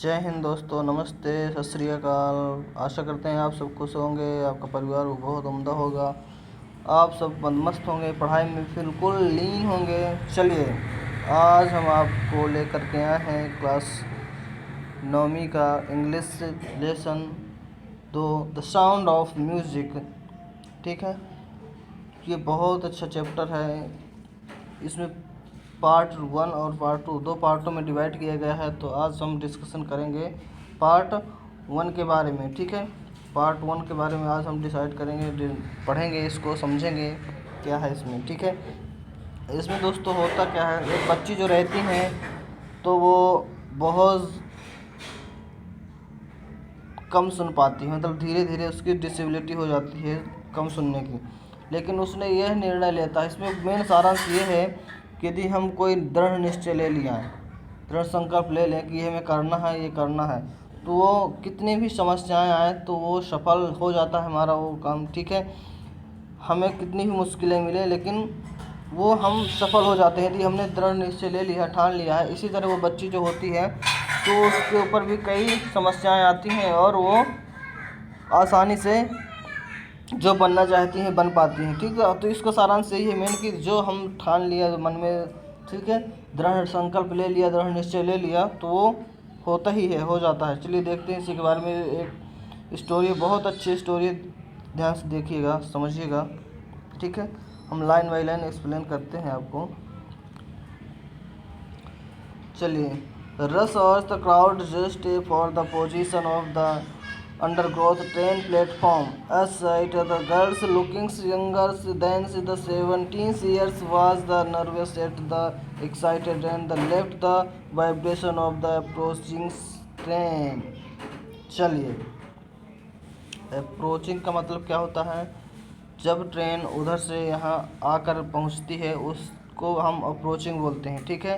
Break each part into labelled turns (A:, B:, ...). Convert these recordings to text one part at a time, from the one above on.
A: जय हिंद दोस्तों, नमस्ते, सत श्री अकाल। आशा करते हैं आप सब खुश होंगे, आपका परिवार बहुत उम्दा होगा, आप सब मस्त होंगे, पढ़ाई में बिल्कुल लीन होंगे। चलिए, आज हम आपको लेकर के आए हैं क्लास 9वीं का English lesson 2 the sound of music. ठीक है, ये बहुत अच्छा चैप्टर है। इसमें पार्ट 1 और पार्ट 2 दो पार्टों में डिवाइड किया गया है। तो आज हम डिस्कशन करेंगे पार्ट 1 के बारे में। ठीक है, पार्ट 1 के बारे में आज हम डिसाइड करेंगे, पढ़ेंगे, इसको समझेंगे क्या है इसमें। ठीक है, इसमें दोस्तों होता क्या है, एक बच्ची जो रहती हैं तो वो बहुत कम सुन पाती है, मतलब धीरे धीरे उसकी डिसेबिलिटी हो जाती है कम सुनने की। लेकिन उसने यह निर्णय लेता है, इसमें मेन सारांश ये है कि यदि हम कोई दृढ़ निश्चय ले लिया है, दृढ़ संकल्प ले लें कि ये हमें करना है, ये करना है, तो वो कितनी भी समस्याएं आए तो वो सफल हो जाता है हमारा वो काम। ठीक है, हमें कितनी भी मुश्किलें मिले लेकिन वो हम सफल हो जाते हैं यदि हमने दृढ़ निश्चय ले लिया, ठान लिया है। इसी तरह वो बच्ची जो होती है तो उसके ऊपर भी कई समस्याएं आती हैं और वो आसानी से जो बनना चाहती हैं बन पाती हैं। ठीक है, तो इसका सारांश यही है मेन कि जो हम ठान लिया मन में, ठीक है, दृढ़ संकल्प ले लिया, दृढ़ निश्चय ले लिया, तो वो होता ही है, हो जाता है। चलिए देखते हैं इसी के बारे में। एक स्टोरी, बहुत अच्छी स्टोरी, ध्यान से देखिएगा, समझिएगा। ठीक है, हम लाइन बाई लाइन एक्सप्लेन करते हैं आपको। चलिए, रश और the crowd just for the position of the undergrowth train platform. As sight the girls looking younger than the 17 years was the nervous at the excited and the left the vibration of the approaching train. चलिए, approaching का मतलब क्या होता है, जब train उधर से यहाँ आकर पहुँचती है उसको हम अप्रोचिंग बोलते हैं। ठीक है,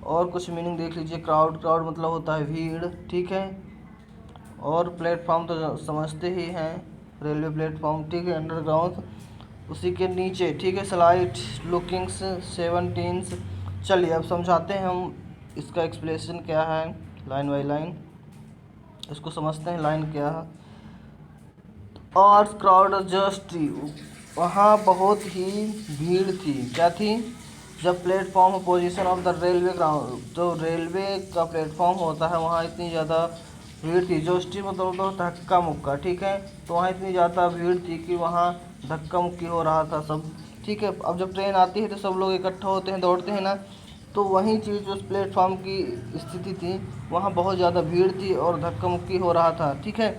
A: और कुछ मीनिंग देख लीजिए। क्राउड, क्राउड मतलब होता है भीड़। ठीक है, और प्लेटफॉर्म तो समझते ही हैं, रेलवे प्लेटफॉर्म। ठीक है, अंडरग्राउंड उसी के नीचे। ठीक है, स्लाइड लुकिंग्स 17। चलिए अब समझाते हैं हम इसका एक्सप्लेनेशन क्या है लाइन बाई लाइन, इसको समझते हैं लाइन क्या है। और क्राउड जस्ट, वहाँ बहुत ही भीड़ थी। क्या थी? जब platform position of the railway ground, जो रेलवे का प्लेटफॉर्म होता है वहाँ इतनी ज़्यादा भीड़ थी। जो स्टी मतलब धक्का मुक्का। ठीक है, तो वहाँ इतनी ज़्यादा भीड़ थी कि वहाँ धक्का मुक्की हो रहा था सब। ठीक है, अब जब ट्रेन आती है तो सब लोग इकट्ठा होते हैं, दौड़ते हैं ना, तो वही चीज़ उस प्लेटफॉर्म की स्थिति थी, वहाँ बहुत ज़्यादा भीड़ थी और धक्का मुक्की हो रहा था। ठीक है,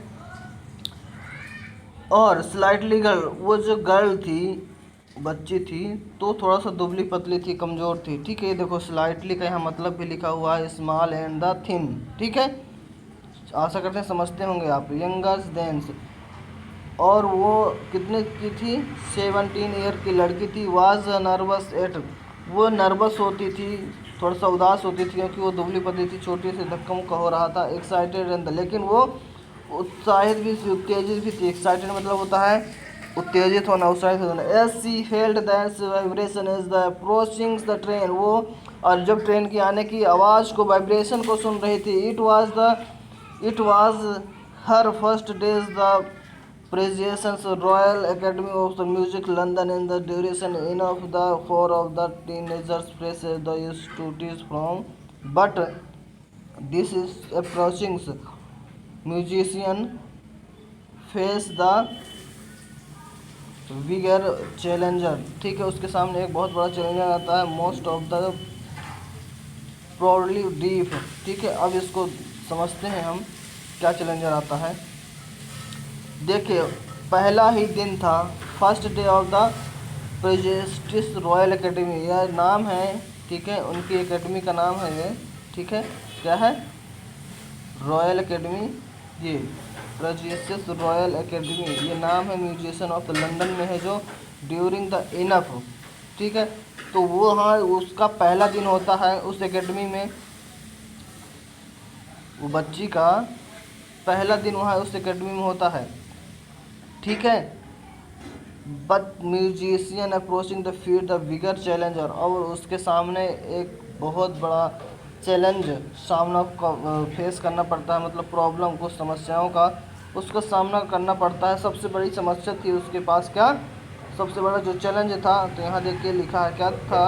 A: और स्लाइटली गर्ल, वो जो गर्ल थी, बच्ची थी, तो थोड़ा सा दुबली पतली थी, कमज़ोर थी। ठीक है, देखो स्लाइटली का यहाँ मतलब भी लिखा हुआ है, स्मॉल एंड द थिन। ठीक है, आशा करते हैं समझते होंगे आप। यंगर्स देंस, और वो कितने की थी? 17 ईयर की लड़की थी। वाज नर्वस एट, वो नर्वस होती थी, थोड़ा सा उदास होती थी क्योंकि वो दुबली पतली थी, छोटी से धक्का मुक्का हो रहा था। एक्साइटेड एंड, लेकिन वो उत्साहित भी थी, उत्तेजित भी थी। एक्साइटेड मतलब होता है उत्तेजित होना, उत्साहित होना। As she felt that vibration is the approaching the train, वो और जब ट्रेन की आने की आवाज़ को, वाइब्रेशन को सुन रही थी। It was her first days the Precious Royal Academy of the Music London in the duration enough the four of the teenagers press the studies from, but this is approaching musician face the bigger challenger। ठीक है, उसके सामने एक बहुत बड़ा challenger आता है, most of the proudly deep. ठीक है, अब इसको समझते हैं हम क्या चैलेंजर आता है। देखिए, पहला ही दिन था, first day of the prestigious royal academy, यह नाम है। ठीक है, उनकी एकेडमी का नाम है ये। ठीक है, क्या है? रॉयल एकेडमी, ये प्रेस्टिजियस रॉयल एकेडमी, ये नाम है म्यूजिशियन ऑफ लंदन में है, जो ड्यूरिंग द इनफ। ठीक है, तो वो हाँ उसका पहला दिन होता है उस एकेडमी में, वो बच्ची का पहला दिन वहाँ उस एकेडमी में होता है। ठीक है, but musician approaching the field the bigger challenger, और उसके सामने एक बहुत बड़ा चैलेंज सामना फेस करना पड़ता है, मतलब प्रॉब्लम, कुछ समस्याओं का उसका सामना करना पड़ता है। सबसे बड़ी समस्या थी उसके पास क्या, सबसे बड़ा जो चैलेंज था, तो यहाँ देखिए लिखा है क्या था,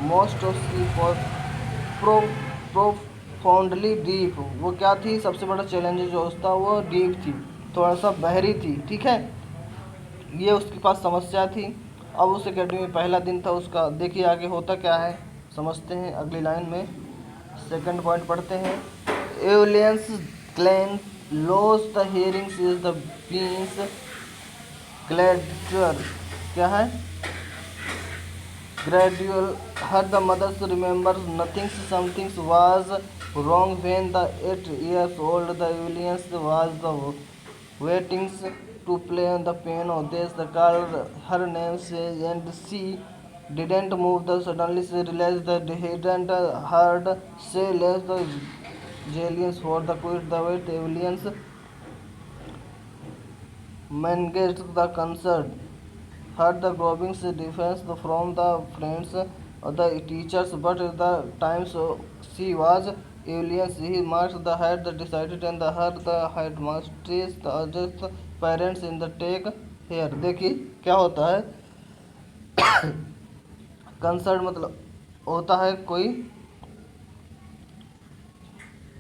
A: most of she pro profoundly deep. वो क्या थी, सबसे बड़ा चैलेंज जो उसका वो डीप थी, थोड़ा सा बहरी थी, ठीक है, ये उसके पास समस्या थी। अब उस एकेडमी में पहला दिन था उसका। देखिए आगे होता क्या है, समझते हैं अगली लाइन में। सेकंड पॉइंट पढ़ते हैं। Aliens clan loss the hearings is the beans gladder, क्या है, gradual her the mothers remembers nothing, something was wrong when the 8 years old the aliens was the waiting to play on the piano. They called her name says and she didn't move. The suddenly she realized that he hadn't heard say less the aliens for the quit the wait aliens managed the concert, heard the grobbings defense from the friends of the teachers, but at the time so she was aliens. He marked the head decided and the her the headmasters the adjust parents in the take here। देखिए क्या होता है, concert मतलब होता है कोई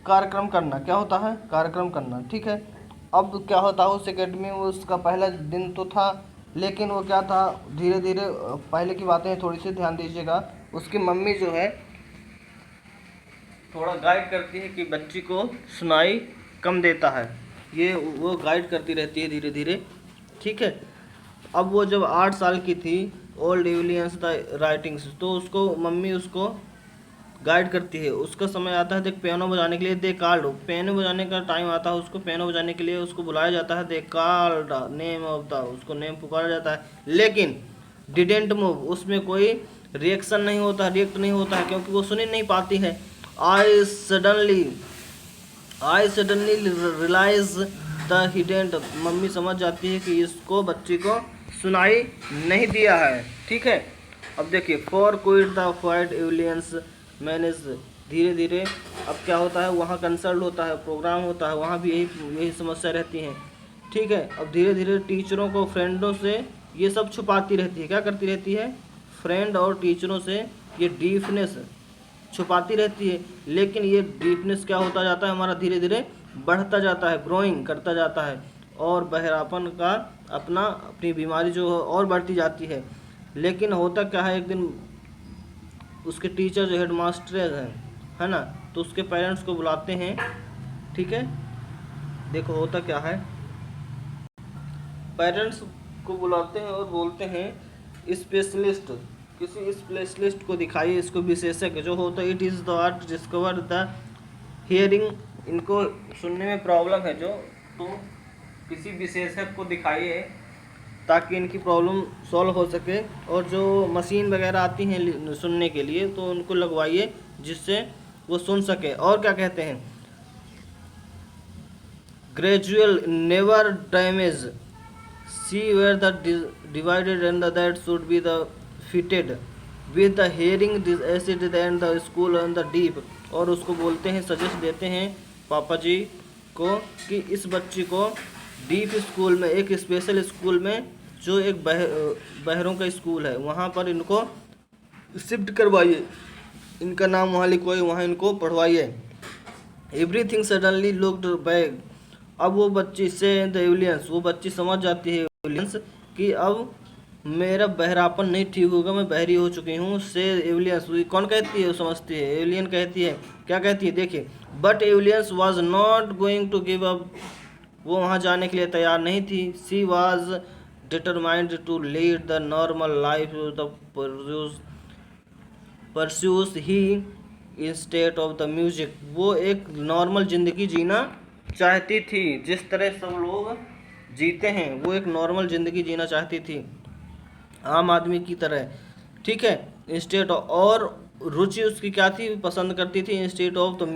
A: कार्यक्रम करना, क्या होता है, कार्यक्रम करना, ठीक है। अब क्या होता है उस एकेडमी में, उसका पहला दिन तो था, लेकिन वो क्या था, धीरे धीरे पहले की बातें थोड़ी सी ध्यान दीजिएगा। उसकी मम्मी जो है थोड़ा गाइड करती है कि बच्ची को सुनाई कम देता है, ये वो गाइड करती रहती है धीरे धीरे, ठीक है। अब वो जब 8 साल की थी, ओल्ड एलियंस द राइटिंग्स, तो उसको मम्मी उसको गाइड करती है। उसका समय आता है देख पियानो बजाने के लिए, दे कॉल्ड, पियानो बजाने का टाइम आता है उसको, पियानो बजाने के लिए उसको बुलाया जाता है, they called name of the, उसको नेम पुकारा जाता है, लेकिन डिडेंट मूव, उसमें कोई रिएक्शन नहीं होता, रिएक्ट नहीं होता है, क्योंकि वो सुन ही नहीं पाती है। I suddenly realise the hidden, mummy समझ जाती है कि इसको बच्ची को सुनाई नहीं दिया है, ठीक है। अब देखिए for quit the fight aliens manage, धीरे धीरे अब क्या होता है, वहाँ कंसर्ट होता है, प्रोग्राम होता है, वहाँ भी यही समस्या रहती है, ठीक है। अब धीरे धीरे टीचरों को फ्रेंडों से ये सब छुपाती रहती है, क्या करती रहती है, फ्रेंड और टीचरों से ये डीपनेस छुपाती रहती है, लेकिन ये डीपनेस क्या होता जाता है हमारा, धीरे धीरे बढ़ता जाता है, ग्रोइंग करता जाता है, और बहरापन का अपनी बीमारी जो है और बढ़ती जाती है। लेकिन होता क्या है, एक दिन उसके टीचर जो हेड मास्टर है ना, तो उसके पेरेंट्स को बुलाते हैं, ठीक है। देखो होता क्या है, पेरेंट्स को बुलाते हैं और बोलते हैं स्पेशलिस्ट, किसी स्पेशलिस्ट को दिखाइए, इसको विशेषज्ञ जो होता है, it is the art discover the hearing, इनको सुनने में प्रॉब्लम है जो, तो किसी विशेषज्ञ को दिखाइए ताकि इनकी प्रॉब्लम सॉल्व हो सके, और जो मशीन वगैरह आती हैं सुनने के लिए तो उनको लगवाइए जिससे वो सुन सके। और क्या कहते हैं, gradual never damage she where the divided and that should be the fitted with the hearing acid and the school and the deep, और उसको बोलते हैं, सजेस्ट देते हैं पापा जी को कि इस बच्ची को डीप स्कूल में, एक स्पेशल स्कूल में जो एक बहरों का स्कूल है, वहाँ पर इनको शिफ्ट करवाइए, इनका नाम वहाँ लिखवाइए, वहाँ इनको पढ़वाइए। एवरीथिंग सडनली लुक्ड बैक, अब वो बच्ची से द एलियंस, वो बच्ची समझ जाती है एलियंस कि अब मेरा बहरापन नहीं ठीक होगा, मैं बहरी हो चुकी हूँ, से एलियंस, कौन कहती है, वो समझती है, एलियन कहती है, क्या कहती है, देखिए, but aliens was not going to give up, वो वहाँ जाने के लिए तैयार नहीं थी। She was determined to lead the normal life the pursues he instead of the music, वो एक नॉर्मल ज़िंदगी जीना चाहती थी, जिस तरह सब लोग जीते हैं वो एक नॉर्मल ज़िंदगी जीना चाहती थी, आम आदमी की तरह, ठीक है। इंस्टेड और रुचि उसकी क्या थी, पसंद करती थी, इंस्टेड ऑफ द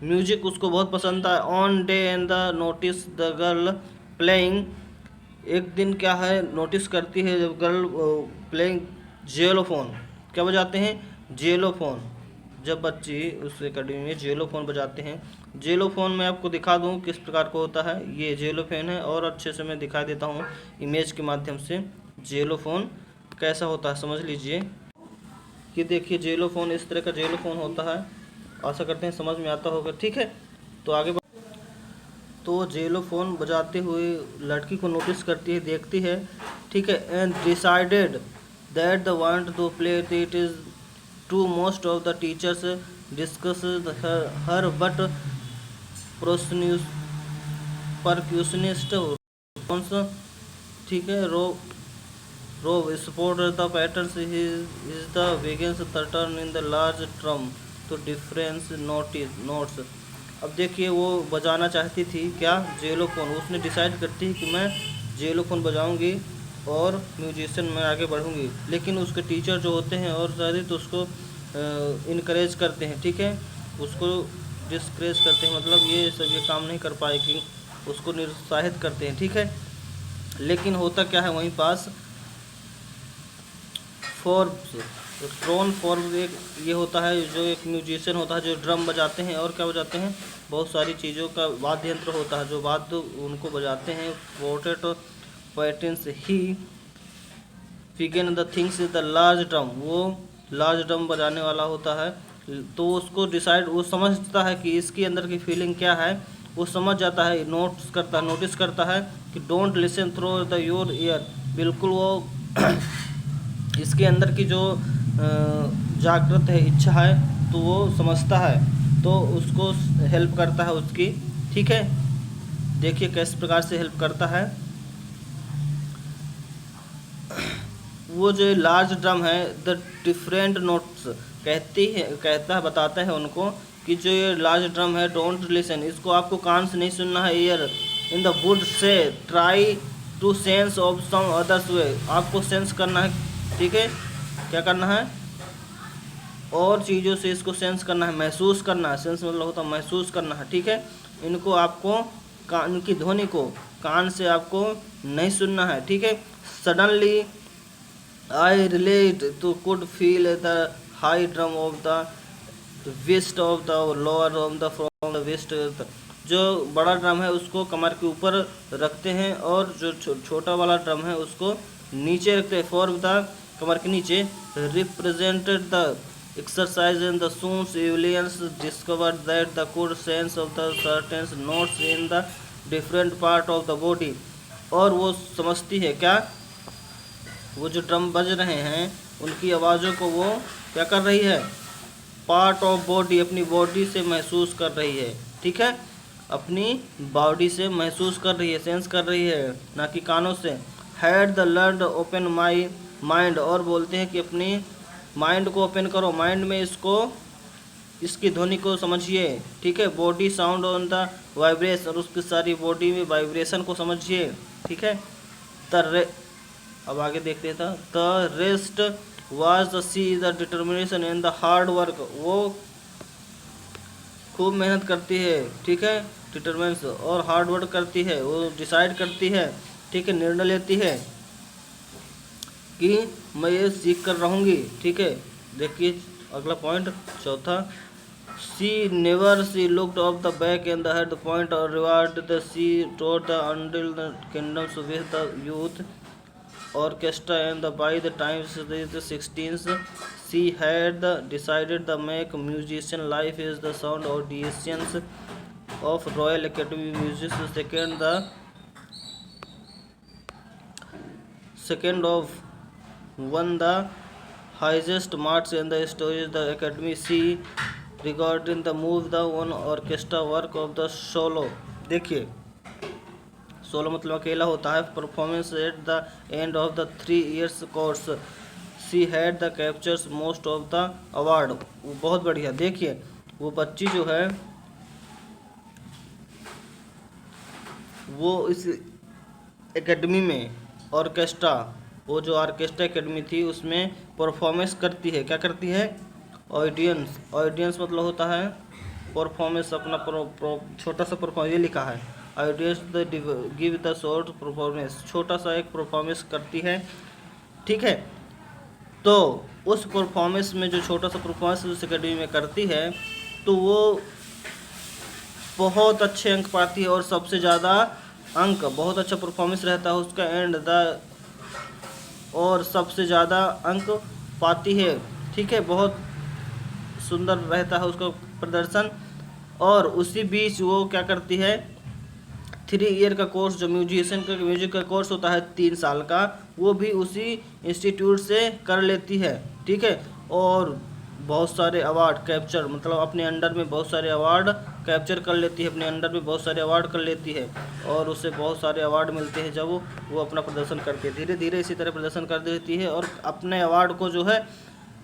A: म्यूजिक उसको बहुत पसंद था। On day and the notice the girl playing, एक दिन क्या है नोटिस करती है जब गर्ल प्लेइंग जेलोफोन, क्या बजाते हैं, जेलोफोन, जब बच्चे उस एकेडमी में जेलोफोन बजाते हैं। जेलोफोन मैं आपको दिखा दूं किस प्रकार का होता है। ये जेलोफोन है और अच्छे से मैं दिखा देता हूँ इमेज के माध्यम से जेलोफोन कैसा होता है, समझ लीजिए। कि देखिए जेलोफोन इस तरह का जेलोफोन होता है, आशा करते हैं समझ में आता होगा। ठीक है, तो आगे तो जेलोफोन बजाते हुए लड़की को नोटिस करती है, देखती है, ठीक है, and decided that the want to play it is to most of the teachers discuss her but percussionist ठीक है, रो support the patterns is the begins the turn in the large drum to difference notes। अब देखिए वो बजाना चाहती थी क्या, जेलोफोन। उसने डिसाइड करती है कि मैं जेलोफोन बजाऊंगी और म्यूजिशियन में आगे बढ़ूंगी, लेकिन उसके टीचर जो होते हैं और शायद तो उसको इनकरेज करते हैं, ठीक है, उसको डिस्करेज करते हैं, मतलब ये काम नहीं कर पाएगी, उसको निरुत्साहित करते हैं, ठीक है। लेकिन होता क्या है वहीं पास, फोर्ब्स ट्रोन फोर्ब्स एक ये होता है जो एक म्यूजिशियन होता है जो ड्रम बजाते हैं और क्या बजाते हैं, बहुत सारी चीज़ों का वाद्य यंत्र होता है जो वाद्य उनको बजाते हैं। Portrait patterns he figure the things is the large drum, वो लार्ज ड्रम बजाने वाला होता है। तो उसको डिसाइड, वो समझता है कि इसके अंदर की फीलिंग क्या है, वो समझ जाता है, नोटिस करता है कि don't listen through the your year, बिल्कुल वो इसके अंदर की जो जागृत है इच्छा है तो वो समझता है, तो उसको हेल्प करता है उसकी, ठीक है। देखिए किस प्रकार से हेल्प करता है। वो जो लार्ज ड्रम है द डिफरेंट नोट्स कहता है, बताता है उनको कि जो ये लार्ज ड्रम है डोंट लिसन, इसको आपको कान से नहीं सुनना है, ईयर इन द वुड से try to sense of some others way, आपको सेंस करना है, ठीक है, क्या करना है, और चीज़ों से इसको सेंस करना है, महसूस करना है। सेंस मतलब होता है महसूस करना है, ठीक है। इनको आपको कान की ध्वनि को कान से आपको नहीं सुनना है, ठीक है। Suddenly I relate to could feel the high drum of the west of the lower of the from the west, जो बड़ा ड्रम है उसको कमर के ऊपर रखते हैं और जो छोटा वाला ड्रम है उसको नीचे रखते हैं, फॉर द कमर के नीचे, represented the exercise in the सून्स aliens discovered that the good sense of the certain notes in the different part of the body, और वो समझती है क्या, वो जो ड्रम बज रहे हैं उनकी आवाज़ों को वो क्या कर रही है, पार्ट ऑफ बॉडी, अपनी बॉडी से महसूस कर रही है, ठीक है, अपनी बॉडी से महसूस कर रही है, सेंस कर रही है, ना कि कानों से। Had the learn open my mind, और बोलते हैं कि अपनी माइंड को ओपन करो, माइंड में इसकी ध्वनि को समझिए, ठीक है। Body sound on the vibration, और उसकी सारी बॉडी में वाइब्रेशन को समझिए, ठीक है। अब आगे देखते हैं, the rest was the see the determination and the hard work, वो खूब मेहनत करती है, ठीक है, डिटर्मिनेशन और हार्ड वर्क करती है, वो डिसाइड करती है, ठीक है, निर्णय लेती है कि मैं ये सीख कर रहूँगी, ठीक है। देखिए अगला पॉइंट चौथा, she never she looked of the back and the head point और reward the she tour the until the kingdoms with the youth orchestra and by the time the 16th she had decided the make musician life is the sound auditions of Royal Academy Music second of won the highest marks in the story the Academy she regarding the move the one orchestra work of the solo। देखिए solo मतलब अकेला होता है। Performance at the end of the 3 years course she had the captures most of the award, वो बहुत बढ़िया। देखिए वो बच्ची जो है वो इस एकेडमी में ऑर्केस्ट्रा, वो जो ऑर्केस्ट्रा एकेडमी थी उसमें परफॉर्मेंस करती है, क्या करती है, ऑडियंस मतलब होता है परफॉर्मेंस, अपना छोटा सा परफॉर्मेंस, ये लिखा है audience give the short performance, छोटा सा एक परफॉर्मेंस करती है, ठीक है। तो उस परफॉर्मेंस में जो छोटा सा परफॉर्मेंस उस एकेडमी में करती है तो वो बहुत अच्छे अंक पाती है, और सबसे ज़्यादा अंक, बहुत अच्छा परफॉर्मेंस रहता है उसका एंड द, और सबसे ज़्यादा अंक पाती है। ठीक है, बहुत सुंदर रहता है उसका प्रदर्शन। और उसी बीच वो क्या करती है, 3 ईयर का कोर्स, जो म्यूजिक का कोर्स होता है 3 साल का, वो भी उसी इंस्टीट्यूट से कर लेती है। ठीक है, और बहुत सारे अवार्ड कैप्चर, मतलब अपने अंडर में बहुत सारे अवार्ड कैप्चर कर लेती है, अपने अंडर में बहुत सारे अवार्ड कर लेती है, और उसे बहुत सारे अवार्ड मिलते हैं जब वो अपना प्रदर्शन करती है। धीरे धीरे इसी तरह प्रदर्शन कर देती है और अपने अवार्ड को जो है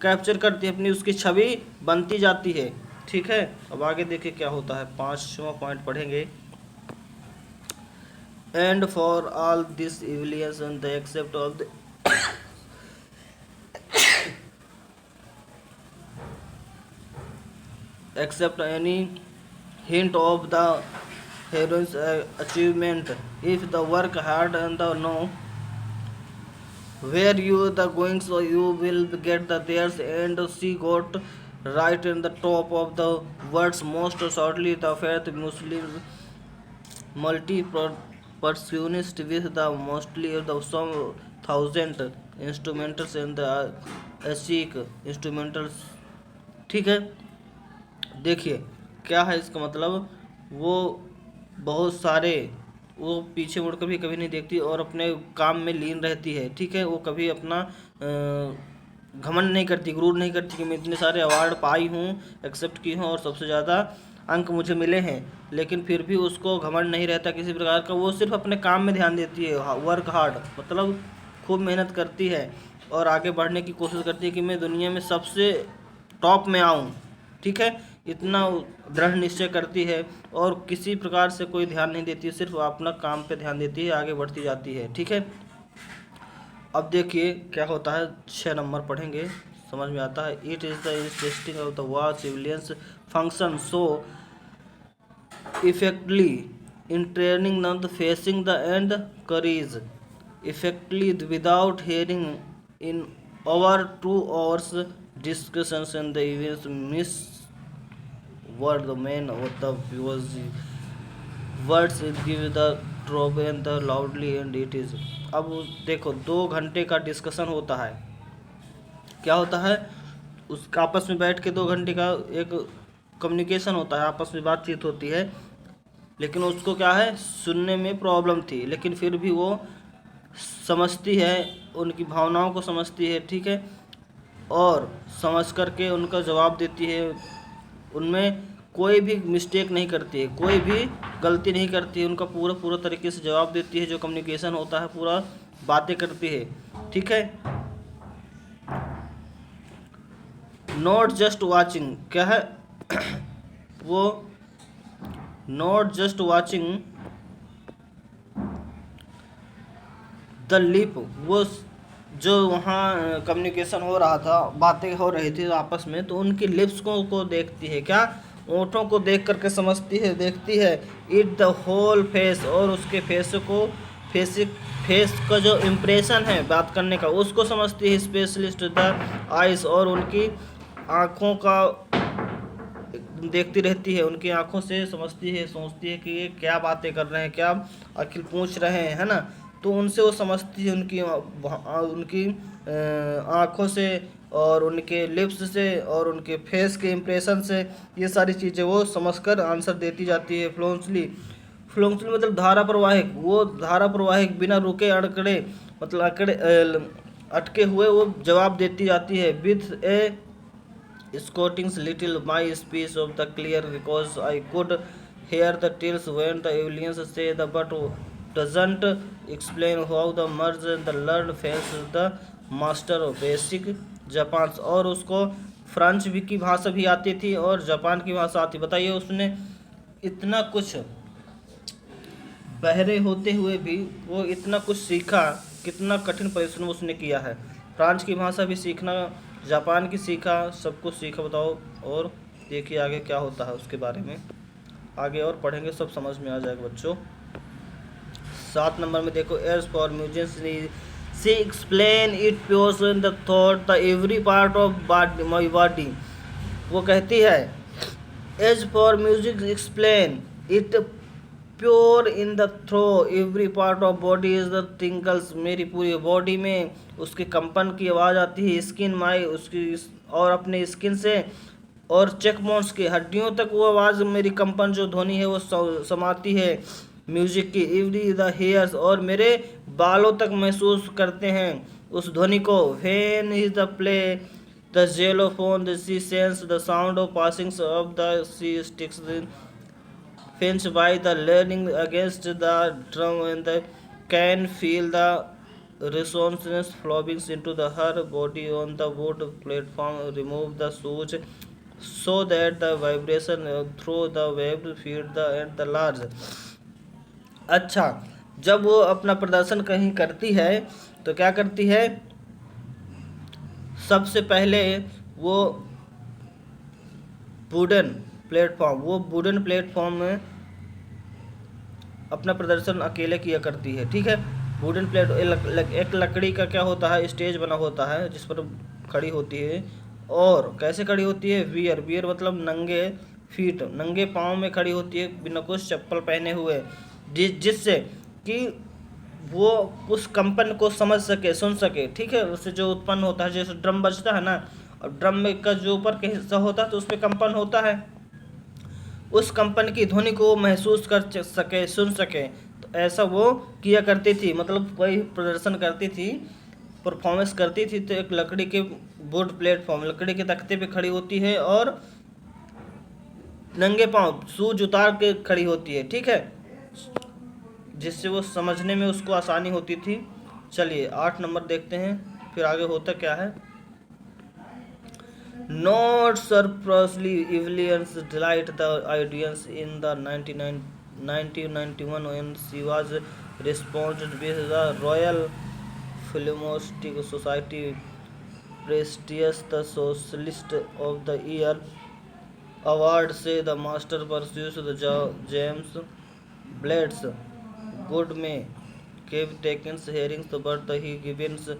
A: कैप्चर करती है, अपनी उसकी छवि बनती जाती है। ठीक है, अब आगे देखिए क्या होता है, 5वां पॉइंट पढ़ेंगे। And for all this Evelyn's and the accept of the accept any hint of the heroine's achievement if the work hard and the know where you the going, so you will get the theirs. And she got right in the top of the words most shortly the faith Muslims multi percussionist with the mostly of the some thousand instrumentals and the Ashik instrumentals। ठीक है, देखिए क्या है इसका मतलब, वो बहुत सारे, वो पीछे मुड़ कर भी कभी नहीं देखती और अपने काम में लीन रहती है। ठीक है, वो कभी अपना घमंड नहीं करती, गुरूर नहीं करती कि मैं इतने सारे अवार्ड पाई हूँ, एक्सेप्ट की हूँ और सबसे ज़्यादा अंक मुझे मिले हैं, लेकिन फिर भी उसको घमंड नहीं रहता किसी प्रकार का। वो सिर्फ अपने काम में ध्यान देती है, वर्क हार्ड, मतलब खूब मेहनत करती है और आगे बढ़ने की कोशिश करती है कि मैं दुनिया में सबसे टॉप में आऊँ। ठीक है, इतना दृढ़ निश्चय करती है और किसी प्रकार से कोई ध्यान नहीं देती, सिर्फ अपना काम पे ध्यान देती है, आगे बढ़ती जाती है। ठीक है, अब देखिए क्या होता है, 6 नंबर पढ़ेंगे, समझ में आता है। It is the interesting of the war civilians function so इफेक्टली in training not facing the end curries इफेक्टली without hearing in over 2 hours discussions and the events miss were the main of the words it give the trope and the loudly and it is। अब देखो 2 घंटे का discussion होता है, क्या होता है, उस आपस में बैठ के 2 घंटे का एक कम्युनिकेशन होता है, आपस में बातचीत होती है, लेकिन उसको क्या है, सुनने में प्रॉब्लम थी, लेकिन फिर भी वो समझती है, उनकी भावनाओं को समझती है। ठीक है, और समझ करके उनका जवाब देती है, उनमें कोई भी मिस्टेक नहीं करती है, कोई भी गलती नहीं करती है, उनका पूरा तरीके से जवाब देती है, जो कम्युनिकेशन होता है पूरा बातें करती है। ठीक है, नॉट जस्ट वाचिंग, क्या है वो not just watching the lip, वो जो वहाँ कम्युनिकेशन हो रहा था, बातें हो रही थी आपस में, तो उनकी लिप्स को देखती है, क्या, ओंठों को देख करके समझती है, देखती है। इट द होल फेस, और उसके फेस का जो इम्प्रेशन है बात करने का, उसको समझती है। स्पेशलिस्ट द आइस, और उनकी आँखों का देखती रहती है, उनकी आँखों से समझती है, सोचती है कि ये क्या बातें कर रहे हैं, क्या आखिर पूछ रहे हैं, है ना, तो उनसे वो समझती है, उनकी आँखों से और उनके लिप्स से और उनके फेस के इम्प्रेशन से, ये सारी चीज़ें वो समझकर आंसर देती जाती है। फ्लुएंटली मतलब धारा प्रवाहिक, वो धारा प्रवाहिक बिना रुके अड़कड़े, मतलब अटके हुए वो जवाब देती जाती है। With A Scottings little my speech of the clear because I could hear the tales when the aliens say the but doesn't explain how the merge and the learn face the master of basic Japan, और उसको French भी की भाषा भी आती थी और Japan की भाषा आती। बताइए, उसने इतना कुछ बहरे होते हुए भी वो इतना कुछ सीखा, कितना कठिन परिश्रम उसने किया है। फ्रांस की भाषा भी सीखना, जापान की सीखा, सब कुछ सीखा। बताओ, और देखिए आगे क्या होता है उसके बारे में, आगे और पढ़ेंगे, सब समझ में आ जाएगा बच्चों। 7 नंबर में देखो, as for museums She explain it pures in the thought the every part of my body. वो कहती है as for music explain it pure in the throw every part of body is the tinkles, मेरी पूरी body में उसके कंपन की आवाज़ आती है, स्किन माई उसकी और अपने स्किन से और चेक बोन्स की हड्डियों तक वो आवाज़ मेरी कंपन जो ध्वनि है वो समाती है म्यूजिक की। एवरी द हेयर्स और मेरे बालों तक महसूस करते हैं उस ध्वनि को। When is the play the xylophone the she sense the sound of passing of the she sticks Finch by the leaning against the drum and the can feel the resonance flowing into the her body on the wood platform. Remove the switch so that the vibration through the wave feed the and the large. अच्छा, जब वो अपना प्रदर्शन कहीं करती है तो क्या करती है, सबसे पहले वो वुडन प्लेटफॉर्म में अपना प्रदर्शन अकेले किया करती है। ठीक है, वुडन प्लेट एक लकड़ी का क्या होता है, स्टेज बना होता है जिस पर खड़ी होती है। और कैसे खड़ी होती है, वियर मतलब नंगे फीट, नंगे पाँव में खड़ी होती है बिना कुछ चप्पल पहने हुए, जिससे कि वो उस कंपन को समझ सके, सुन सके। ठीक है, उससे जो उत्पन्न होता है, जैसे ड्रम बजता है ना, और ड्रम में का जो ऊपर का हिस्सा होता है तो उस पर कंपन होता है, उस कंपन की ध्वनि को महसूस कर सके, सुन सके। तो ऐसा वो किया करती थी, मतलब कोई प्रदर्शन करती थी, परफॉर्मेंस करती थी तो एक लकड़ी के वुड प्लेटफॉर्म, लकड़ी के तख्ते पे खड़ी होती है और नंगे पांव शूज उतार के खड़ी होती है। ठीक है, जिससे वो समझने में उसको आसानी होती थी। चलिए 8 नंबर देखते हैं, फिर आगे होता क्या है। Not surprisingly, Evelyn's delighted the audience in the 1991 when she was sponsored with the Royal Philharmonic Society prestigious the Socialist of the Year award से the master pursues the James Blades good may give takens hearings but he gives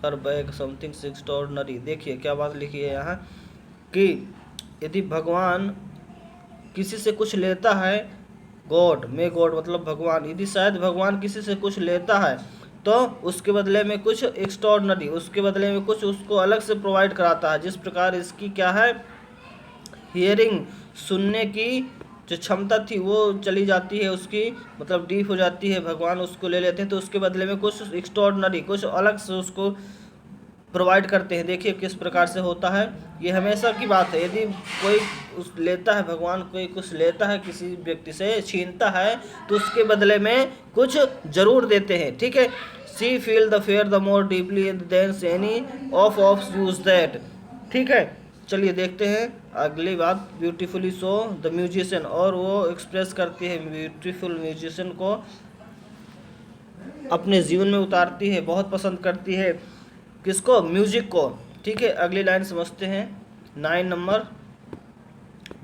A: her bag something extraordinary. देखिए क्या बात लिखी है यहाँ कि यदि भगवान किसी से कुछ लेता है, गॉड मतलब भगवान, यदि शायद भगवान किसी से कुछ लेता है तो उसके बदले में कुछ एक्स्ट्राऑर्डिनरी, उसके बदले में कुछ उसको अलग से प्रोवाइड कराता है। जिस प्रकार इसकी क्या है, हियरिंग सुनने की जो क्षमता थी वो चली जाती है उसकी, मतलब डीप हो जाती है, भगवान उसको ले लेते हैं तो उसके बदले में कुछ एक्स्ट्राऑर्डिनरी, कुछ अलग से उसको प्रोवाइड करते हैं। देखिए किस प्रकार से होता है, ये हमेशा की बात है। यदि कोई उस लेता है, भगवान कोई कुछ लेता है, किसी व्यक्ति से छीनता है तो उसके बदले में कुछ जरूर देते हैं। ठीक है, she feel the fair the more deeply than any of use that. ठीक है, चलिए देखते हैं अगली बात। ब्यूटीफुली सो द म्यूजिशियन, और वो एक्सप्रेस करती है ब्यूटीफुल म्यूजिशियन को, अपने जीवन में उतारती है, बहुत पसंद करती है किसको, म्यूजिक को। ठीक है, अगली लाइन समझते हैं 9 नंबर।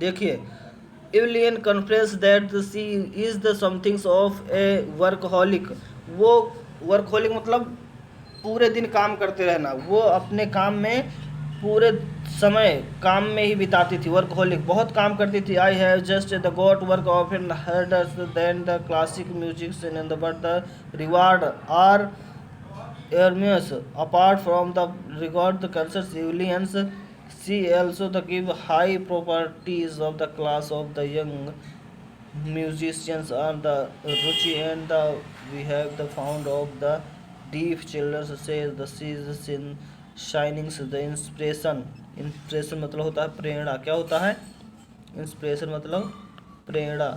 A: देखिए Evelyn conference that she is the somethings of a workaholic. वो वर्कहोलिक मतलब पूरे दिन काम करते रहना, वो अपने काम में पूरे समय काम में ही बिताती थी। वर्कहोलिक बहुत काम करती थी। I have just the got work of in harder than the classic music in the but the reward are enormous apart from the regard the concerts Evelyn's she also the give high properties of the class of the young musicians and the ruchi and the we have the found of the deep children says the seasons in shinings the inspiration मतलब होता है प्रेरणा। क्या होता है inspiration, मतलब प्रेरणा।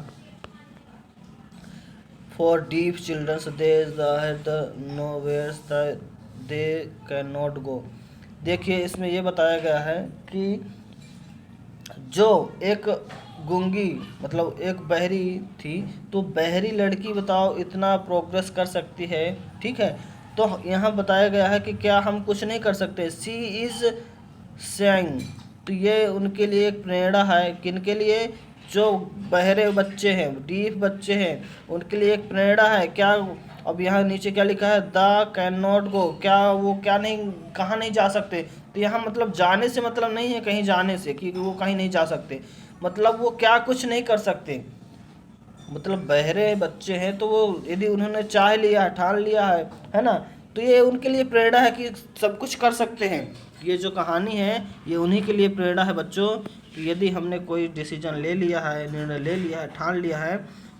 A: For deaf children, there is the nowhere they cannot go। देखिए इसमें ये बताया गया है कि जो एक गूंगी मतलब एक बहरी थी, तो बहरी लड़की बताओ इतना प्रोग्रेस कर सकती है। ठीक है, तो यहाँ बताया गया है कि क्या हम कुछ नहीं कर सकते। सी इज सेइंग, तो ये उनके लिए एक प्रेरणा है। किनके लिए, जो बहरे बच्चे हैं, डीफ बच्चे हैं, उनके लिए एक प्रेरणा है। क्या अब यहाँ नीचे क्या लिखा है, द कैन नॉट गो, क्या वो क्या नहीं, कहाँ नहीं जा सकते। तो यहाँ मतलब जाने से मतलब नहीं है कहीं जाने से कि वो कहीं नहीं जा सकते, मतलब वो क्या कुछ नहीं कर सकते। मतलब बहरे बच्चे हैं तो वो यदि उन्होंने चाह लिया है, ठान लिया है ना, तो ये उनके लिए प्रेरणा है कि सब कुछ कर सकते हैं। ये जो कहानी है ये उन्हीं के लिए प्रेरणा है बच्चों, कि यदि हमने कोई डिसीजन ले लिया है, निर्णय ले लिया है, ठान लिया है,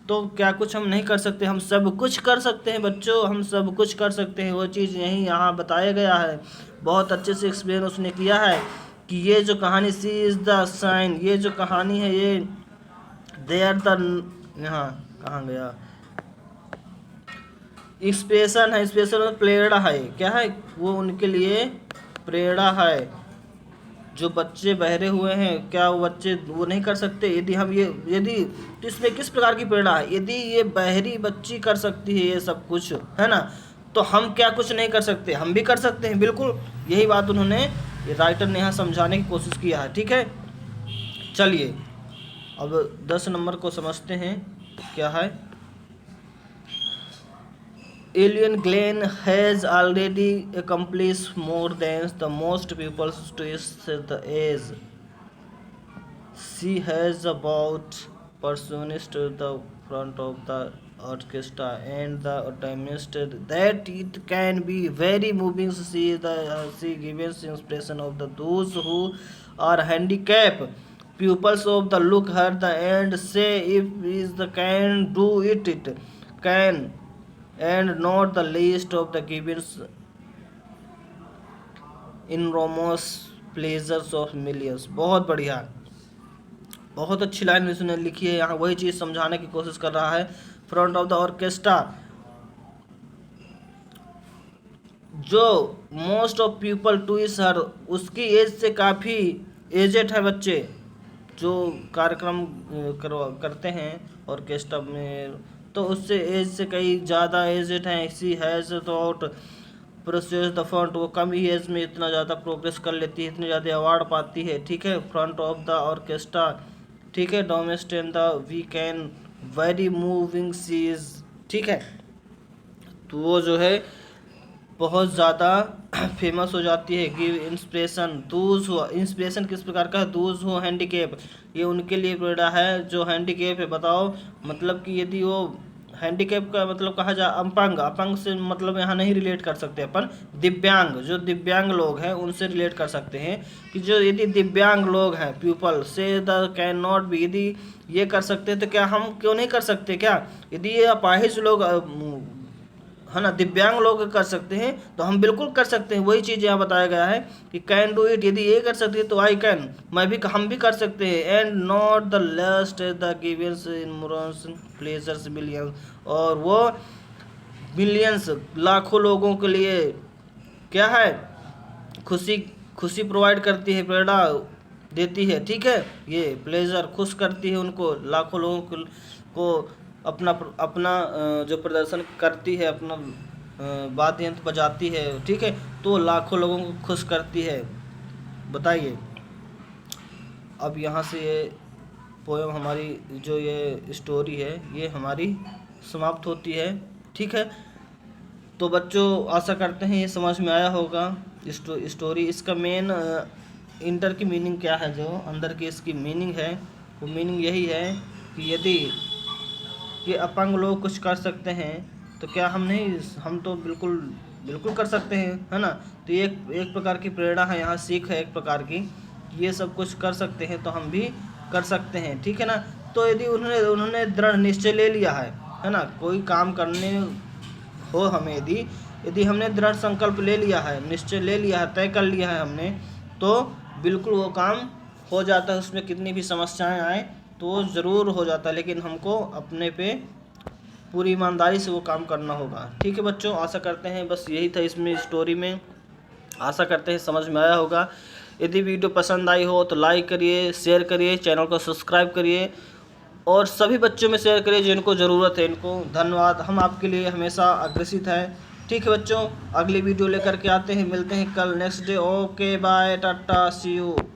A: तो क्या कुछ हम नहीं कर सकते, हम सब कुछ कर सकते हैं बच्चों, हम सब कुछ कर सकते हैं। वो चीज़ यहीं यहाँ बताया गया है, बहुत अच्छे से एक्सप्लेन उसने किया है कि ये जो कहानी सी इज़ द साइन, ये जो कहानी है ये दे आर द, यहाँ कहाँ गया, इंस्पिरेशन है, इंस्पिरेशन प्रेरणा है, क्या है वो उनके लिए प्रेरणा है। जो बच्चे बहरे हुए हैं क्या वो बच्चे वो नहीं कर सकते, यदि हम ये यदि, तो इसमें किस प्रकार की प्रेरणा है, यदि ये बहरी बच्ची कर सकती है ये सब कुछ, है ना, तो हम क्या कुछ नहीं कर सकते, हम भी कर सकते हैं, बिल्कुल यही बात उन्होंने, राइटर ने यहाँ समझाने की कोशिश किया है। ठीक है, चलिए अब 10 नंबर को समझते हैं क्या है। Alien Glen has already accomplished more than the most people to the age. She has about personalized to the front of the orchestra and the optimist that it can be very moving to see she gives inspiration of the those who are handicapped pupils of the look her the and say if is the can do it can, and not the least of the gibbons enormous pleasures of millions। बहुत बढ़िया, बहुत अच्छी line उसने लिखी है यहाँ, वही चीज़ समझाने की कोशिश कर रहा है। फ्रंट ऑफ द ऑर्केस्ट्रा, जो मोस्ट ऑफ पीपल टू इस हर, उसकी एज से काफ़ी एजेड है बच्चे जो कार्यक्रम करते हैं ऑर्केस्ट्रा में, तो उससे एज से कई ज़्यादा एजेड हैं। She has thought process the front, वो कम ही एज में इतना ज़्यादा प्रोग्रेस कर लेती है, इतने ज़्यादा अवार्ड पाती है। ठीक है, फ्रंट ऑफ द ऑर्केस्ट्रा, ठीक है, domestic in the we can very moving sees. ठीक है, तो वो जो है बहुत ज़्यादा फेमस हो जाती है। गिव इंस्पिरेशन दूज हो, इंस्पिरेशन किस प्रकार का है, दूज हो हैंडीकेप, ये उनके लिए प्रेरणा है जो हैंडीकेप है। बताओ मतलब कि यदि वो हैंडीकेप का मतलब कहा जाए अपंग, अपंग से मतलब यहाँ नहीं रिलेट कर सकते अपन, दिव्यांग, जो दिव्यांग लोग हैं उनसे रिलेट कर सकते हैं कि जो यदि दिव्यांग लोग हैं पीपल से द कैन नॉट बी, यदि ये कर सकते हैं तो क्या हम क्यों नहीं कर सकते, क्या यदि ये अपाहिज लोग है ना, दिव्यांग लोग कर सकते हैं तो हम बिल्कुल कर सकते हैं। वही चीज़ यहाँ बताया गया है कि कैन डू इट, यदि ये कर सकती है तो आई कैन, मैं भी, हम भी कर सकते हैं। And not the last the givens enormous pleasures millions, और वो मिलियंस लाखों लोगों के लिए क्या है, खुशी खुशी प्रोवाइड करती है, प्रेरणा देती है। ठीक है, ये प्लेजर खुश करती है उनको, लाखों लोगों को अपना अपना जो प्रदर्शन करती है, अपना वाद्य यंत्र बजाती है। ठीक है, तो लाखों लोगों को खुश करती है। बताइए, अब यहाँ से ये पोएम हमारी जो ये स्टोरी है ये हमारी समाप्त होती है। ठीक है, तो बच्चों आशा करते हैं ये समझ में आया होगा स्टोरी। इसका मेन इंटर की मीनिंग क्या है, जो अंदर की इसकी मीनिंग है वो मीनिंग यही है कि यदि ये अपंग लोग कुछ कर सकते हैं तो क्या हम नहीं, हम तो बिल्कुल बिल्कुल कर सकते हैं, है ना। तो ये एक प्रकार की प्रेरणा है, यहाँ सीख है एक प्रकार की, ये सब कुछ कर सकते हैं तो हम भी कर सकते हैं। ठीक है ना, तो यदि उन्होंने दृढ़ निश्चय ले लिया है ना, कोई काम करने हो हमें, यदि हमने दृढ़ संकल्प ले लिया है, निश्चय ले लिया है, तय कर लिया है हमने, तो बिल्कुल वो काम हो जाता है। उसमें कितनी भी समस्याएं आए तो ज़रूर हो जाता है, लेकिन हमको अपने पे पूरी ईमानदारी से वो काम करना होगा। ठीक है बच्चों, आशा करते हैं बस यही था इसमें स्टोरी में, आशा करते हैं समझ में आया होगा। यदि वीडियो पसंद आई हो तो लाइक करिए, शेयर करिए, चैनल को सब्सक्राइब करिए और सभी बच्चों में शेयर करिए जिनको ज़रूरत है इनको। धन्यवाद, हम आपके लिए हमेशा अग्रसित हैं। ठीक है बच्चों, अगली वीडियो लेकर के आते हैं, मिलते हैं कल next day. Okay bye, tata, see you.